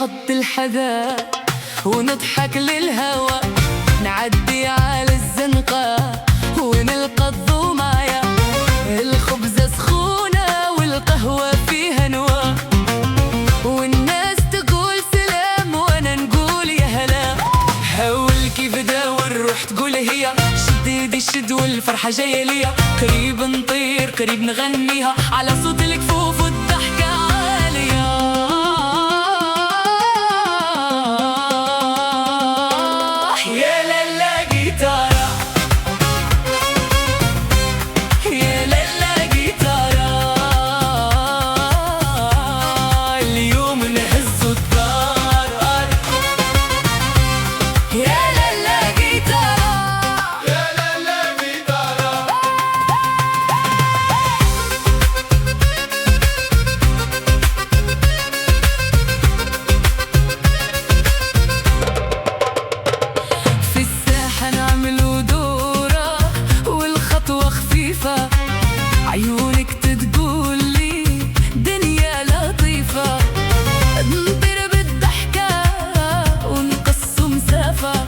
نحط الحذاء ونضحك للهوى، نعدي على الزنقة ونلقى الضوماية، الخبزة سخونة والقهوة فيها نوى، والناس تقول سلام وانا نقول يا هلا. هول كيف داور الروح تقول هي شديد الشد والفرحة جاية ليا، قريب نطير قريب نغنيها على صوت الكفوف والضحكة عالية. يا لالا جيتارة، يا لالا جيتارة، اليوم نهز الدار. يا لالا جيتارة، يا لالا جيتارة. في الساحة نعملوا دورة والخطوة خفيفة، عيونك تقول لي دنيا لطيفة، نطير بالضحكة ونقص مسافة،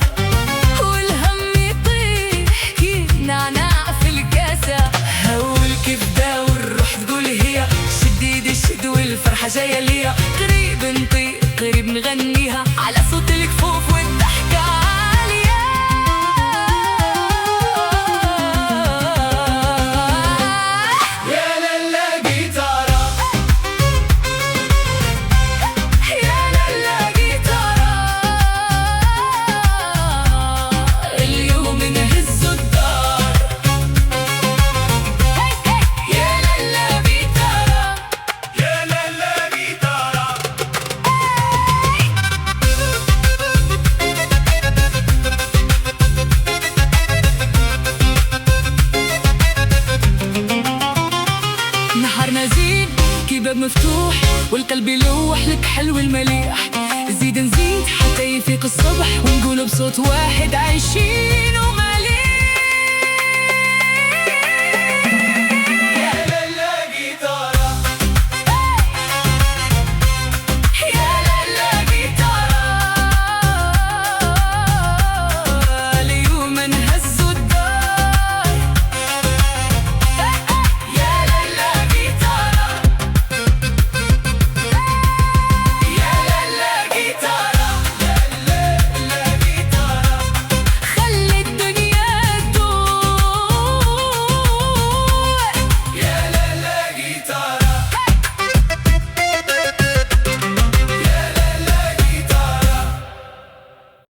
والهم يطيح كي نعناع في الكاسة. هول كيف داور الروح تقول هي شديد الشد والفرحة جاية ليا، قريب نطير قريب نغنيها على صوت الكفوف والضحكة عالية. يا لالا جيتارة، يا لالا جيتارة، اليوم نهز الدار. يا لالا جيتارة، يا لالا جيتارة. نهارنا زين كي باب مفتوح والقلب يلوح لك حلو المليح، زيد نزيد حتى يفيق الصبح ونقول بصوت واحد عايشين